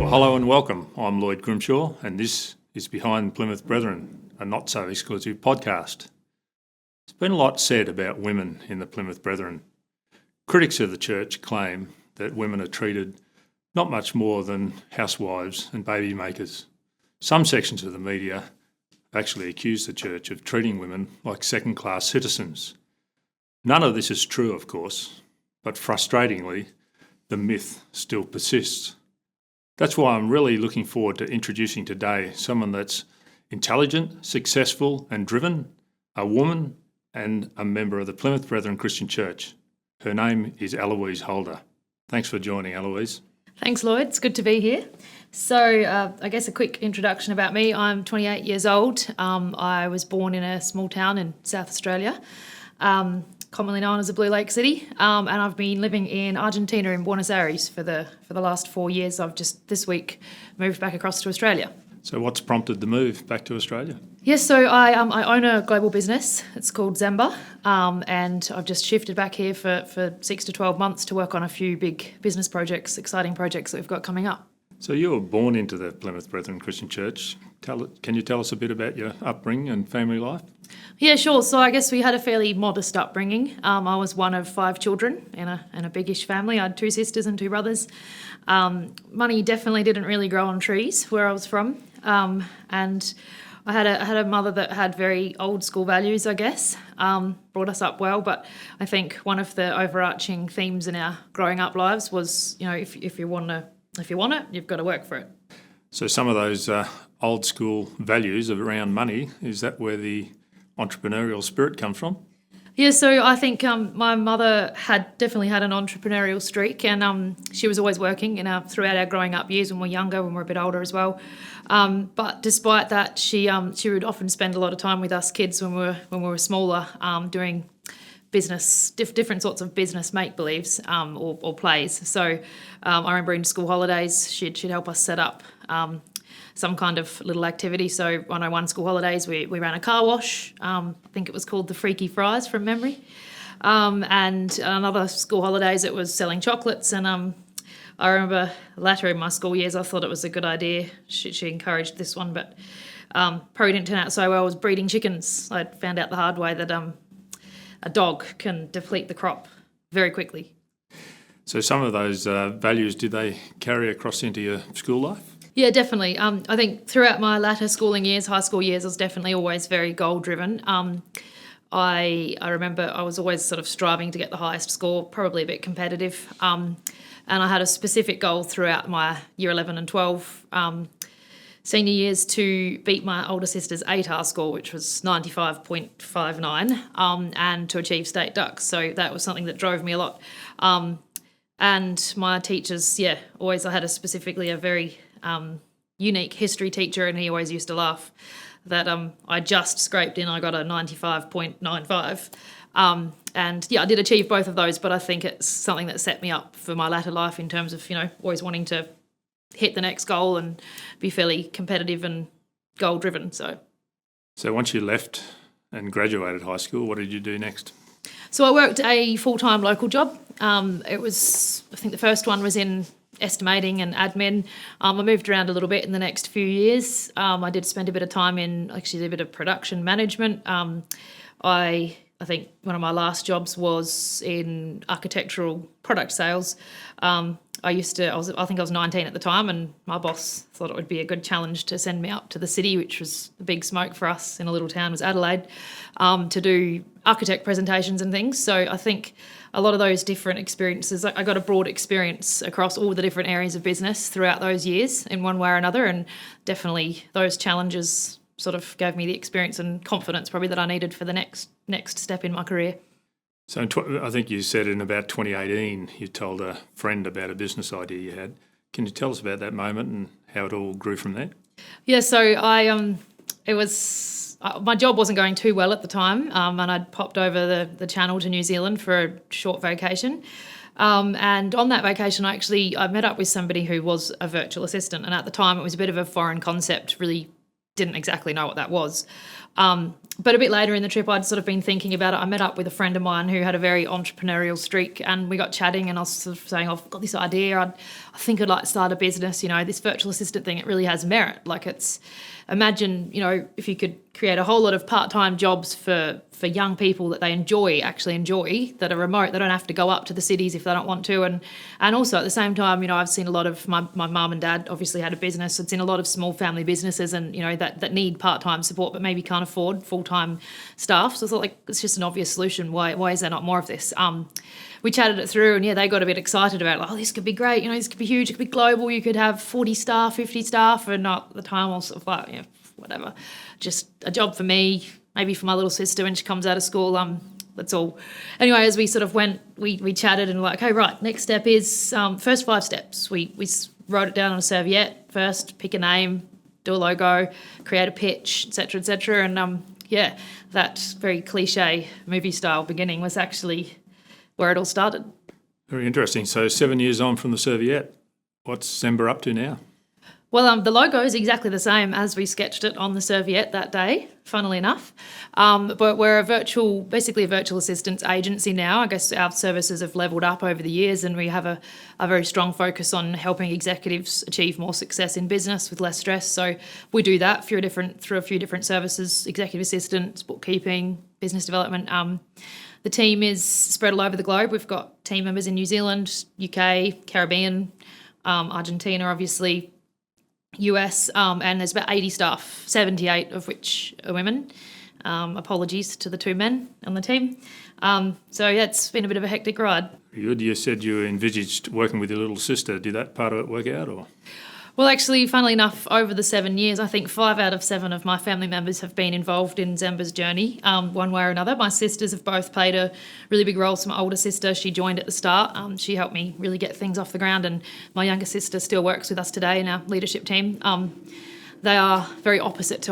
Well, hello and welcome. I'm Lloyd Grimshaw, and this is Behind the Plymouth Brethren, a not-so-exclusive podcast. There's been a lot said about women in the Plymouth Brethren. Critics of the church claim that women are treated not much more than housewives and baby makers. Some sections of the media have actually accused the church of treating women like second-class citizens. None of this is true, of course, but frustratingly, the myth still persists. That's why I'm really looking forward to introducing today someone that's intelligent, successful and driven, a woman and a member of the Plymouth Brethren Christian Church. Her name is Eloise Holder. Thanks for joining, Eloise. Thanks, Lloyd. It's good to be here. So I guess a quick introduction about me. I'm 28 years old. I was born in a small town in South Australia, commonly known as a Blue Lake City, and I've been living in Argentina in Buenos Aires for the last 4 years. I've just this week moved back across to Australia. So what's prompted the move back to Australia? Yes, so I own a global business. It's called Zemba, and I've just shifted back here for 6 to 12 months to work on a few big business projects, exciting projects that we've got coming up. So you were born into the Plymouth Brethren Christian Church. Can you tell us a bit about your upbringing and family life? Yeah, sure. So I guess we had a fairly modest upbringing. I was one of 5 children in a biggish family. I had 2 sisters and 2 brothers. Money definitely didn't really grow on trees where I was from, and I had a mother that had very old school values, I guess. Brought us up well, but I think one of the overarching themes in our growing up lives was, if you want it, you've got to work for it. So some of those old school values around money, is that where the entrepreneurial spirit comes from? Yeah, so I think my mother definitely had an entrepreneurial streak, and she was always working throughout our growing up years when we were younger, when we were a bit older as well. But despite that, she would often spend a lot of time with us kids when we were smaller, doing business, different sorts of business make-believes or plays. So I remember in school holidays, she'd help us set up some kind of little activity. So on our one school holidays, we ran a car wash. I think it was called the Freaky Fries from memory. And another school holidays, it was selling chocolates. And I remember later in my school years, I thought it was a good idea. She encouraged this one, but probably didn't turn out so well. I was breeding chickens. I found out the hard way that a dog can deplete the crop very quickly. So some of those values, did they carry across into your school life? Yeah, definitely. I think throughout my latter schooling years, high school years, I was definitely always very goal-driven. I remember I was always sort of striving to get the highest score, probably a bit competitive. And I had a specific goal throughout my year 11 and 12 senior years to beat my older sister's ATAR score, which was 95.59, and to achieve state ducks. So that was something that drove me a lot. And my teachers, I had a very unique history teacher, and he always used to laugh that I just scraped in. I got a 95.95. And I did achieve both of those, but I think it's something that set me up for my latter life in terms of, always wanting to hit the next goal and be fairly competitive and goal-driven. So once you left and graduated high school, what did you do next? So I worked a full-time local job. I think the first one was in estimating and admin. I moved around a little bit in the next few years. I did spend a bit of time in actually a bit of production management. I think one of my last jobs was in architectural product sales. I think I was 19 at the time, and my boss thought it would be a good challenge to send me up to the city, which was the big smoke for us in a little town, was Adelaide, to do architect presentations and things. So I think a lot of those different experiences, I got a broad experience across all the different areas of business throughout those years in one way or another, and definitely those challenges sort of gave me the experience and confidence probably that I needed for the next step in my career. So I think you said in about 2018 you told a friend about a business idea you had. Can you tell us about that moment and how it all grew from there? Yeah, so my job wasn't going too well at the time, and I'd popped over the channel to New Zealand for a short vacation. And on that vacation, I met up with somebody who was a virtual assistant, and at the time it was a bit of a foreign concept, really didn't exactly know what that was. But a bit later in the trip, I'd sort of been thinking about it. I met up with a friend of mine who had a very entrepreneurial streak, and we got chatting, and I was sort of saying, I've got this idea. I think I'd like to start a business. This virtual assistant thing, it really has merit. Imagine, if you could create a whole lot of part-time jobs for young people that they actually enjoy, that are remote. They don't have to go up to the cities if they don't want to. And also at the same time, I've seen a lot of my mum and dad obviously had a business. It's in a lot of small family businesses and, that need part-time support but maybe can't afford full-time staff. So I thought it's just an obvious solution. Why is there not more of this? We chatted it through and they got a bit excited about this could be great. This could be huge. It could be global. You could have 40 staff, 50 staff. And at the time I was sort of whatever, just a job for me, maybe for my little sister when she comes out of school. That's all. Anyway, as we sort of went, we chatted and okay, right, next step is first 5 steps. We wrote it down on a serviette first, pick a name, do a logo, create a pitch, etc., etc. And that very cliche movie style beginning was actually where it all started. Very interesting. So 7 years on from the serviette, what's Zemba up to now? Well, the logo is exactly the same as we sketched it on the serviette that day, funnily enough. But we're basically a virtual assistance agency now. I guess our services have levelled up over the years, and we have a very strong focus on helping executives achieve more success in business with less stress. So we do that through a few different services: executive assistance, bookkeeping, business development. The team is spread all over the globe. We've got team members in New Zealand, UK, Caribbean, Argentina, obviously, US, and there's about 80 staff, 78 of which are women. Apologies to the 2 men on the team. It's been a bit of a hectic ride. Very good. You said you envisaged working with your little sister. Did that part of it work out, or? Well, actually, funnily enough, over the 7 years, I think 5 out of 7 of my family members have been involved in Zemba's journey, one way or another. My sisters have both played a really big role. So my older sister, she joined at the start. She helped me really get things off the ground, and my younger sister still works with us today in our leadership team. They are very opposite to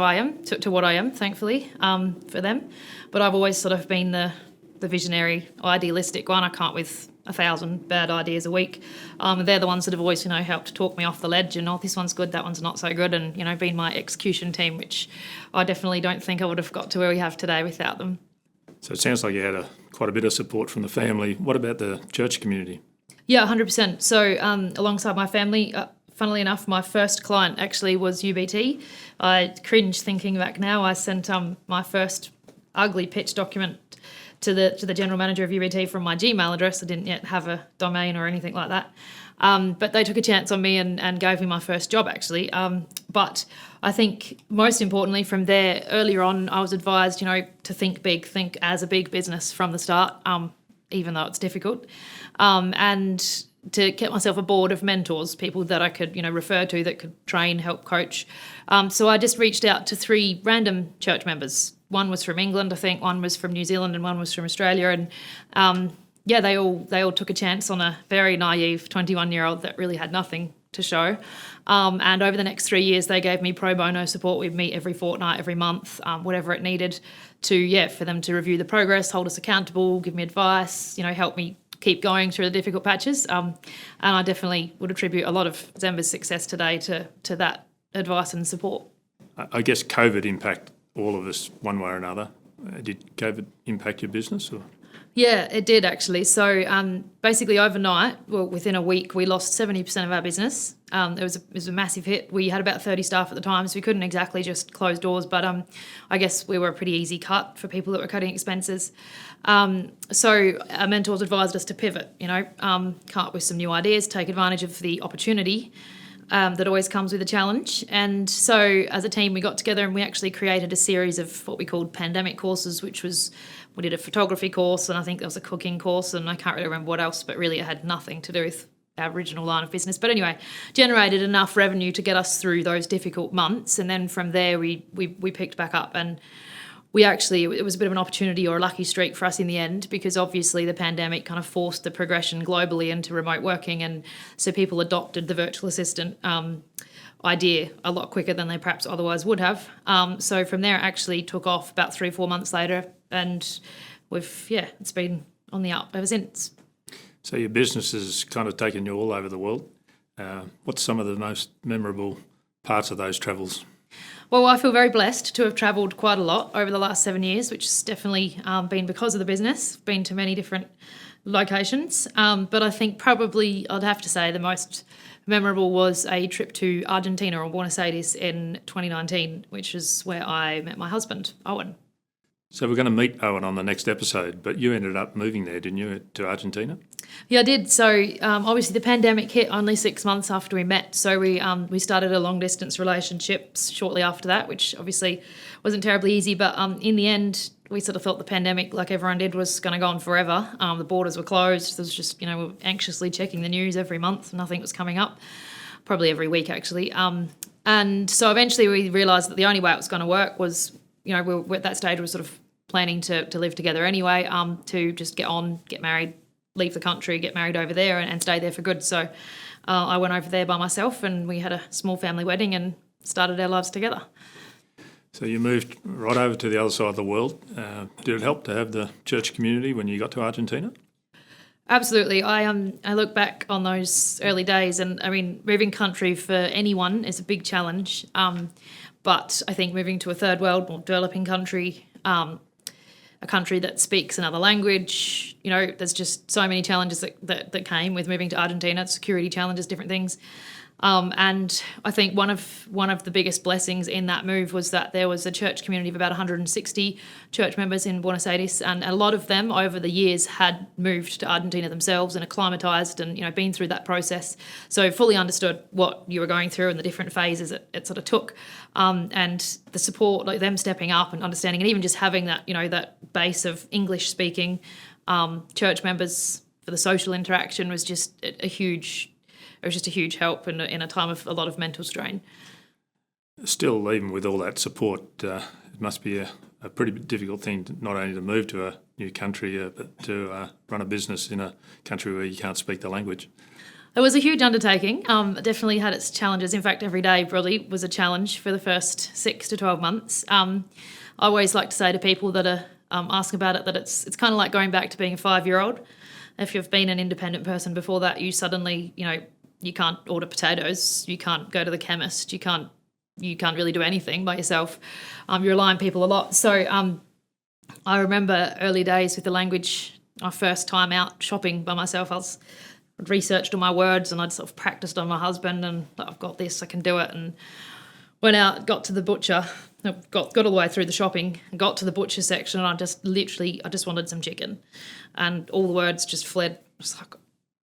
what I am, thankfully, for them. But I've always sort of been the visionary, idealistic one. I can't with 1,000 bad ideas a week. They're the ones that have always, helped talk me off the ledge and, this one's good, that one's not so good, and, been my execution team, which I definitely don't think I would have got to where we have today without them. So it sounds like you had quite a bit of support from the family. What about the church community? Yeah, 100%. So alongside my family, funnily enough, my first client actually was UBT. I cringe thinking back now. I sent my first ugly pitch document to the general manager of UBT from my Gmail address. I didn't yet have a domain or anything like that. But they took a chance on me and gave me my first job, actually. But I think most importantly from there, earlier on, I was advised, to think big, think as a big business from the start, even though it's difficult. And to get myself a board of mentors, people that I could, refer to, that could train, help coach. So I just reached out to 3 random church members. One was from England, I think, one was from New Zealand, and one was from Australia. And they all took a chance on a very naive 21-year-old that really had nothing to show. And over the next 3 years, they gave me pro bono support. We'd meet every fortnight, every month, whatever it needed for them to review the progress, hold us accountable, give me advice, help me keep going through the difficult patches. And I definitely would attribute a lot of Zemba's success today to that advice and support. I guess COVID impacted all of us one way or another. Did COVID impact your business? Or? Yeah, it did actually. So basically overnight, within a week, we lost 70% of our business. It was a massive hit. We had about 30 staff at the time, so we couldn't exactly just close doors, but I guess we were a pretty easy cut for people that were cutting expenses. So our mentors advised us to pivot, come up with some new ideas, take advantage of the opportunity that always comes with a challenge. And so as a team, we got together and we actually created a series of what we called pandemic courses, which was, we did a photography course, and I think there was a cooking course, and I can't really remember what else, but really it had nothing to do with our original line of business. But anyway, generated enough revenue to get us through those difficult months. And then from there, we picked back up, and it was a bit of an opportunity or a lucky streak for us in the end, because obviously the pandemic kind of forced the progression globally into remote working, and so people adopted the virtual assistant idea a lot quicker than they perhaps otherwise would have. So from there, it actually took off about 3-4 months later, and it's been on the up ever since. So your business has kind of taken you all over the world. What's some of the most memorable parts of those travels? Well, I feel very blessed to have travelled quite a lot over the last 7 years, which has definitely been because of the business. Been to many different locations, but I think probably I'd have to say the most memorable was a trip to Argentina or Buenos Aires in 2019, which is where I met my husband, Owen. So we're going to meet Owen on the next episode, but you ended up moving there, didn't you, to Argentina? Yeah, I did. So obviously the pandemic hit only 6 months after we met. So we started a long distance relationship shortly after that, which obviously wasn't terribly easy. But in the end, we sort of thought the pandemic, like everyone did, was going to go on forever. The borders were closed. There was just, we were anxiously checking the news every month. Nothing was coming up, probably every week actually. And so eventually we realised that the only way it was going to work was, we were at that stage we were sort of planning to live together anyway, to just get married, leave the country, get married over there and stay there for good. So I went over there by myself and we had a small family wedding and started our lives together. So you moved right over to the other side of the world. Did it help to have the church community when you got to Argentina? Absolutely. I look back on those early days and, moving country for anyone is a big challenge. But I think moving to a third world, more developing country, a country that speaks another language, there's just so many challenges that came with moving to Argentina, security challenges, different things. And I think one of the biggest blessings in that move was that there was a church community of about 160 church members in Buenos Aires, and a lot of them over the years had moved to Argentina themselves and acclimatised and been through that process, so fully understood what you were going through and the different phases it sort of took, and the support, like them stepping up and understanding, and even just having that that base of English speaking church members for the social interaction was just a huge. It was just a huge help in a time of a lot of mental strain. Still, even with all that support, it must be a pretty difficult thing not only to move to a new country, but to run a business in a country where you can't speak the language. It was a huge undertaking. It definitely had its challenges. In fact, every day probably was a challenge for the first 6 to 12 months. I always like to say to people that are asking about it that it's kind of like going back to being a 5-year-old. If you've been an independent person before that, you suddenly, you can't order potatoes, you can't go to the chemist, you can't really do anything by yourself. You rely on people a lot. So I remember early days with the language, my first time out shopping by myself, I'd researched all my words and I'd sort of practiced on my husband and I've got this, I can do it. And went out, got to the butcher, got all the way through the shopping, got to the butcher section and I just wanted some chicken. And all the words just fled. I was like,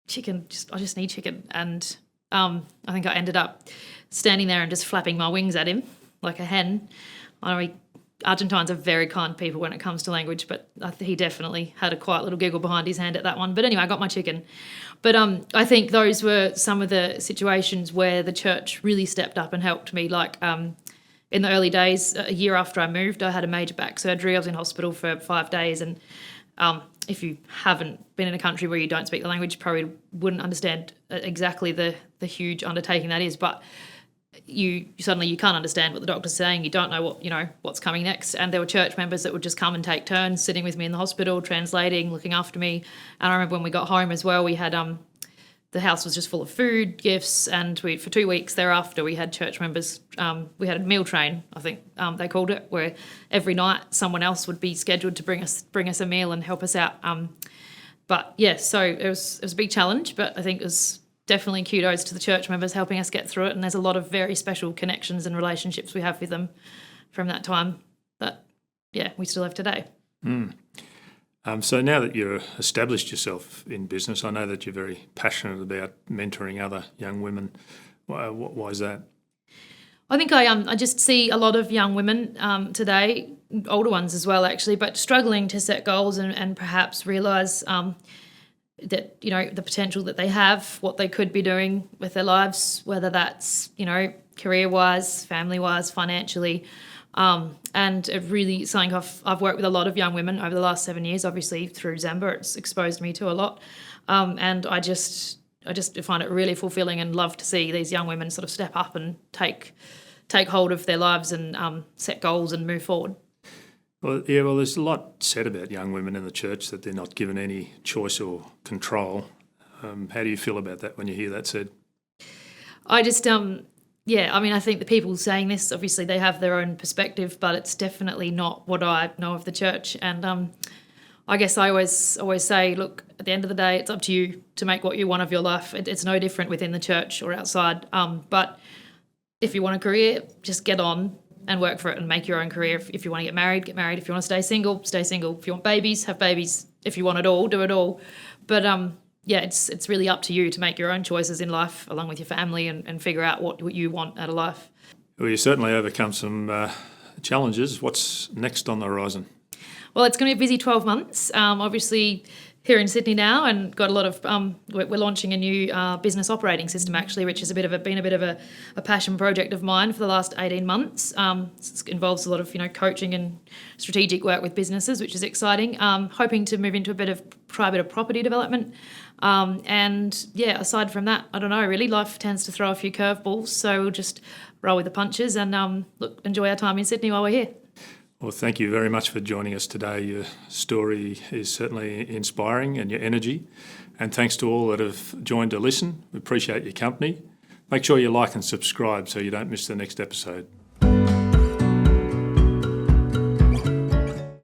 chicken, I just need chicken. And I think I ended up standing there and just flapping my wings at him like a hen. Argentines are very kind people when it comes to language, but he definitely had a quiet little giggle behind his hand at that one. But anyway, I got my chicken. But I think those were some of the situations where the church really stepped up and helped me. Like in the early days, a year after I moved, I had a major back surgery. I was in hospital for 5 days and if you haven't been in a country where you don't speak the language, you probably wouldn't understand exactly the huge undertaking that is. But you can't understand what the doctor's saying. You don't know what's coming next. And there were church members that would just come and take turns sitting with me in the hospital, translating, looking after me. And I remember when we got home as well, we had the house was just full of food, gifts, and for 2 weeks thereafter we had church members. We had a meal train, I think they called it, where every night someone else would be scheduled to bring us a meal and help us out. But yeah, so it was a big challenge, but I think it was definitely kudos to the church members helping us get through it. And there's a lot of very special connections and relationships we have with them from that time that, yeah, we still have today. Mm. So now that you've established yourself in business, I know that you're very passionate about mentoring other young women. Why is that? I think I just see a lot of young women today, older ones as well actually, but struggling to set goals and perhaps realise that, the potential that they have, what they could be doing with their lives, whether that's, career-wise, family-wise, financially. And it really something I've worked with a lot of young women over the last 7 years. Obviously through Zamba, it's exposed me to a lot, and I just find it really fulfilling and love to see these young women sort of step up and take hold of their lives and set goals and move forward. Well, there's a lot said about young women in the church that they're not given any choice or control. How do you feel about that when you hear that said? I just Yeah, I mean, I think the people saying this, obviously they have their own perspective, but it's definitely not what I know of the church. And I guess I always say, look, at the end of the day, it's up to you to make what you want of your life. It's no different within the church or outside. But if you want a career, just get on and work for it and make your own career. If you want to get married, get married. If you want to stay single, stay single. If you want babies, have babies. If you want it all, do it all. But yeah, it's really up to you to make your own choices in life along with your family and figure out what you want out of life. Well, you certainly overcome some challenges. What's next on the horizon? Well, it's going to be a busy 12 months. Obviously, here in Sydney now, and got a lot of. We're launching a new business operating system actually, which has been a bit of a passion project of mine for the last 18 months. It involves a lot of coaching and strategic work with businesses, which is exciting. Hoping to move into try a bit of property development. And yeah, aside from that, I don't know. Really, life tends to throw a few curveballs, so we'll just roll with the punches and enjoy our time in Sydney while we're here. Well, thank you very much for joining us today. Your story is certainly inspiring, and your energy. And thanks to all that have joined to listen. We appreciate your company. Make sure you like and subscribe so you don't miss the next episode.